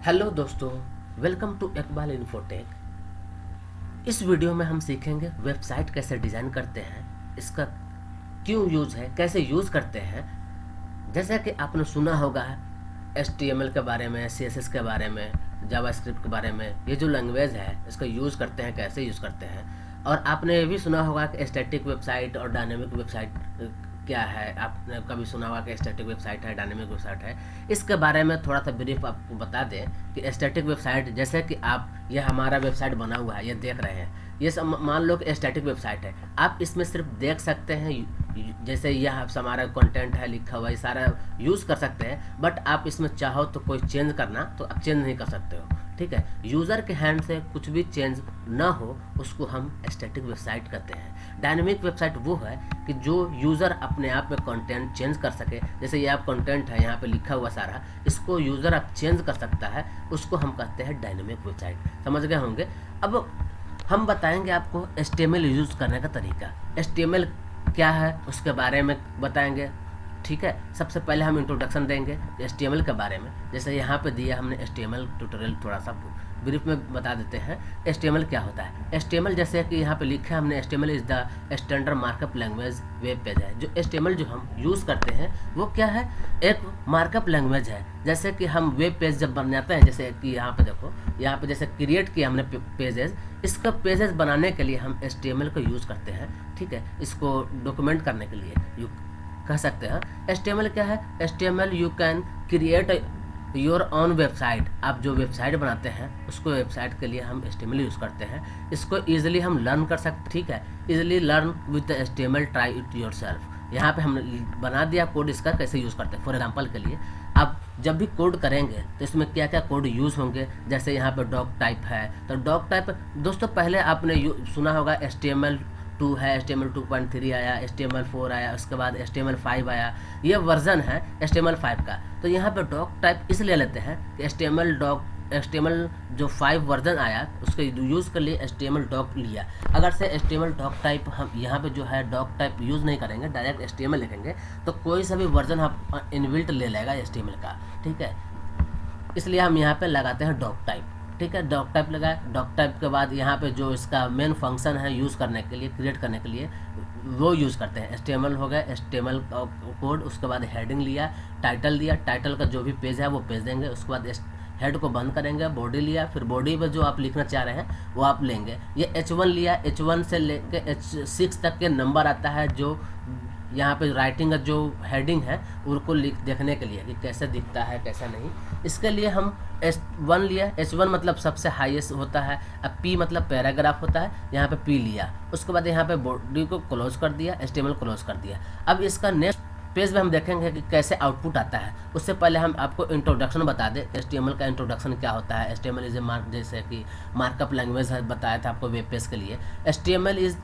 Hello दोस्तों, welcome to Iqbal infotech. इस video में हम सीखेंगे वेबसाइट कैसे डिज़ाइन करते हैं, इसका क्यों यूज़ है, कैसे यूज़ करते हैं। जैसा कि आपने सुना होगा HTML के बारे में, CSS के बारे में, जावास्क्रिप्ट के बारे में। ये जो लैंग्वेज है इसका यूज़ करते हैं, कैसे यूज़ करते हैं। और आपने ये भी सुना होगा कि स्टैटिक वेबसाइट और डायनेमिक वेबसाइट क्या है। आपने कभी सुना होगा कि स्टैटिक वेबसाइट है, डायनेमिक वेबसाइट है। इसके बारे में थोड़ा सा ब्रीफ आपको बता दें कि स्टैटिक वेबसाइट, जैसे कि आप ये हमारा वेबसाइट बना हुआ है, ये देख रहे हैं। ये सब मान लो कि स्टैटिक वेबसाइट है, आप इसमें सिर्फ देख सकते हैं। जैसे यह हमारा कंटेंट है लिखा हुआ, ये सारा यूज़ कर सकते हैं। बट आप इसमें चाहो तो कोई चेंज करना तो आप चेंज नहीं कर सकते हो, ठीक है। यूज़र के हैंड से कुछ भी चेंज ना हो उसको हम स्टैटिक वेबसाइट कहते हैं। डायनेमिक वेबसाइट वो है कि जो यूज़र अपने आप में कंटेंट चेंज कर सके। जैसे ये आप कंटेंट है यहाँ पे लिखा हुआ सारा, इसको यूज़र आप चेंज कर सकता है, उसको हम कहते हैं डायनेमिक वेबसाइट। समझ गए होंगे। अब हम बताएंगे आपको HTML यूज़ करने का तरीका। HTML क्या है उसके बारे में बताएंगे, ठीक है। सबसे पहले हम इंट्रोडक्शन देंगे HTML के बारे में। जैसे यहाँ पे दिया हमने HTML ट्यूटोरियल, थोड़ा सा ब्रीफ में बता देते हैं HTML क्या होता है। HTML जैसे कि यहाँ पे लिखा है हमने, HTML is the standard markup language web page है। जो HTML जो हम यूज़ करते हैं वो क्या है, एक मार्कअप लैंग्वेज है। जैसे कि हम वेब पेज जब बनाते हैं, जैसे कि यहाँ पे देखो, यहाँ पे जैसे क्रिएट किया हमने पेजेस, इसका पेजेस बनाने के लिए हम HTML को यूज़ करते हैं, ठीक है। इसको डॉक्यूमेंट करने के लिए कह सकते हैं। HTML क्या है, HTML you can create your on website. आप जो वेबसाइट बनाते हैं उसको वेबसाइट के लिए हम HTML यूज़ करते हैं। इसको ईजिली हम लर्न कर सकते, ठीक है। Easily learn with HTML, try it your self. यहाँ पे हमने बना दिया कोड इसका कैसे यूज़ करते हैं। फॉर एग्जांपल के लिए आप जब भी कोड करेंगे तो इसमें क्या क्या कोड यूज़ होंगे। जैसे यहाँ पे डॉक टाइप है, तो डॉक टाइप दोस्तों पहले आपने सुना होगा HTML2 है, HTML 2.3 आया, HTML4 आया, उसके बाद HTML5 आया। ये वर्जन है HTML5 का। तो यहाँ पे डॉक टाइप इसलिए लेते हैं कि HTML जो 5 वर्जन आया उसके यूज़ के लिए HTML डॉक लिया। अगर से HTML डॉक टाइप हम यहाँ पे जो है डॉक टाइप यूज़ नहीं करेंगे, डायरेक्ट HTML लिखेंगे तो कोई सा भी वर्जन हम इनबिल्ट ले लेगा HTML का, ठीक है। इसलिए हम यहाँ पे लगाते हैं डॉक टाइप, ठीक है। डॉक टाइप लगाए। डॉक टाइप के बाद यहाँ पे जो इसका मेन फंक्शन है यूज़ करने के लिए, क्रिएट करने के लिए, वो यूज़ करते हैं। HTML हो गया, HTML कोड, उसके बाद हेडिंग लिया, टाइटल दिया, टाइटल का जो भी पेज है वो पेज देंगे। उसके बाद हेड को बंद करेंगे, बॉडी लिया, फिर बॉडी में जो आप लिखना चाह रहे हैं वो आप लेंगे। ये H1 लिया, H1 से लेके H6 तक के नंबर आता है जो यहाँ पे राइटिंग का जो हेडिंग है उनको देखने के लिए कि कैसे दिखता है कैसा नहीं। इसके लिए हम H1 लिया। H1 मतलब सबसे हाईएस्ट होता है। अब P मतलब पैराग्राफ होता है, यहाँ पे P लिया। उसके बाद यहाँ पे बॉडी को क्लोज कर दिया, HTML क्लोज कर दिया। अब इसका नेक्स्ट पेज में हम देखेंगे कि कैसे आउटपुट आता है। उससे पहले हम आपको इंट्रोडक्शन बता दें, HTML का इंट्रोडक्शन क्या होता है। HTML इज ए जैसे कि मार्कअप लैंग्वेज है, बताया था आपको वेब पेज के लिए। HTML इज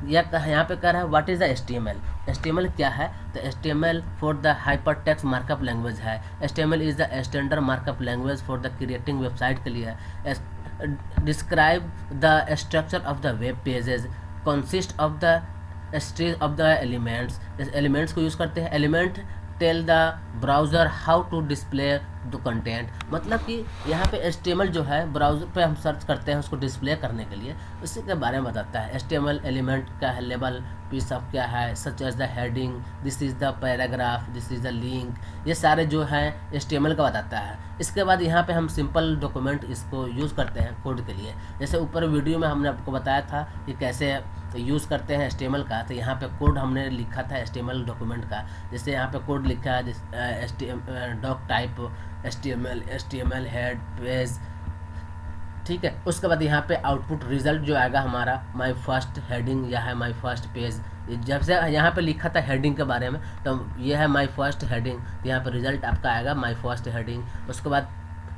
यहाँ पे कह रहा है what is the HTML। HTML क्या है, तो HTML for the hyper text markup language है। HTML is the standard markup language for the creating website के लिए है। Describe the structure of the web pages, consist of the series of the elements. इस elements को use करते हैं। Element tell the browser how to display the content. मतलब कि यहाँ पे HTML जो है ब्राउज़र पे हम सर्च करते हैं उसको डिस्प्ले करने के लिए, उसी के बारे में बताता है। HTML एलिमेंट का है, लेबल पीस ऑफ क्या है, such as the heading, this is the paragraph, this is the link, ये सारे जो है HTML का बताता है। इसके बाद यहाँ पे हम सिंपल डॉक्यूमेंट इसको यूज़ करते हैं कोड के लिए। जैसे ऊपर वीडियो में हमने आपको बताया था कि कैसे यूज़ करते हैं HTML का, तो यहाँ पे कोड हमने लिखा था HTML डॉक्यूमेंट का। जैसे यहाँ पे कोड लिखा है doctype HTML head page, ठीक है। उसके बाद यहाँ पे आउटपुट रिजल्ट जो आएगा हमारा माय फर्स्ट हेडिंग या है माय फर्स्ट पेज। जब से यहाँ पे लिखा था हेडिंग के बारे में तो ये है माय फर्स्ट हेडिंग, तो यहाँ पे रिजल्ट आपका आएगा माय फर्स्ट हेडिंग। उसके बाद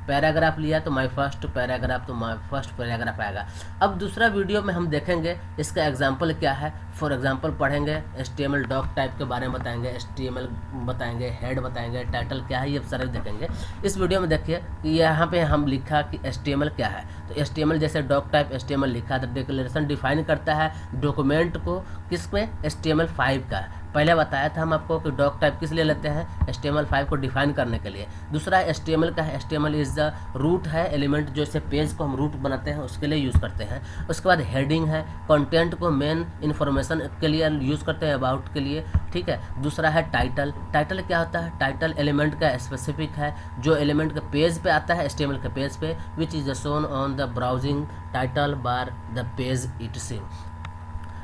पैराग्राफ लिया तो माय फर्स्ट पैराग्राफ, तो माय फर्स्ट पैराग्राफ आएगा। अब दूसरा वीडियो में हम देखेंगे इसका एग्जांपल क्या है। फॉर एग्जांपल पढ़ेंगे, HTML डॉक टाइप के बारे में बताएंगे, HTML बताएंगे, हेड बताएंगे, टाइटल क्या है, ये सारे देखेंगे इस वीडियो में। देखिए कि यहाँ पे हम लिखा कि HTML क्या है। तो HTML जैसे डॉक टाइप HTML लिखा, तो डिक्लेरेशन डिफाइन करता है डॉक्यूमेंट को, किस में, HTML5 का। पहले बताया था हम आपको कि डॉक टाइप किस लिए लेते हैं, HTML5 को डिफाइन करने के लिए। दूसरा HTML का है, HTML इज़ द रूट है एलिमेंट, जो इसे पेज को हम रूट बनाते हैं उसके लिए यूज़ करते हैं। उसके बाद हेडिंग है, कंटेंट को मेन इन्फॉर्मेशन के लिए यूज़ करते हैं, अबाउट के लिए, ठीक है। दूसरा है टाइटल। टाइटल क्या होता है, टाइटल एलिमेंट का स्पेसिफिक है, जो एलिमेंट के पेज पे आता है, HTML के पेज पे, which is shown on the browsing title bar the page it see.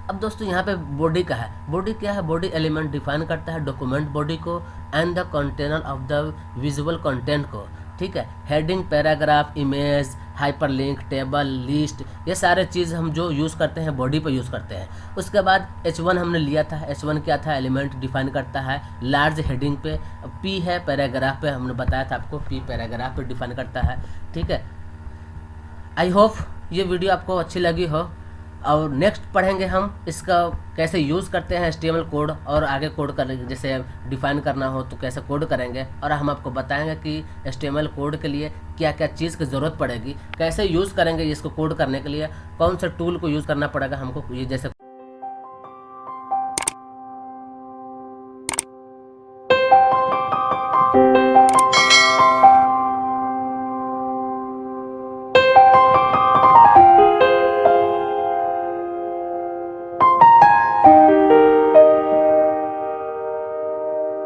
अब दोस्तों यहाँ पे बॉडी का है, बॉडी क्या है, बॉडी एलिमेंट डिफाइन करता है डॉक्यूमेंट बॉडी को and the container of the visual content को, ठीक है। Heading, paragraph, image, hyperlink, table, list, ये सारे चीज़ हम जो यूज़ करते हैं बॉडी पर यूज़ करते हैं। उसके बाद H1 हमने लिया था, H1 क्या था, एलिमेंट डिफाइन करता है लार्ज हेडिंग पे। P है पैराग्राफ पे, हमने बताया था आपको, P पैराग्राफ पे डिफाइन करता है, ठीक है। आई होप ये वीडियो आपको अच्छी लगी हो, और नेक्स्ट पढ़ेंगे हम इसका कैसे यूज़ करते हैं HTML कोड, और आगे कोड करेंगे, जैसे डिफाइन करना हो तो कैसे कोड करेंगे, और हम आपको बताएंगे कि HTML कोड के लिए क्या क्या चीज़ की ज़रूरत पड़ेगी, कैसे यूज़ करेंगे इसको कोड करने के लिए, कौन सा टूल को यूज़ करना पड़ेगा हमको, ये जैसे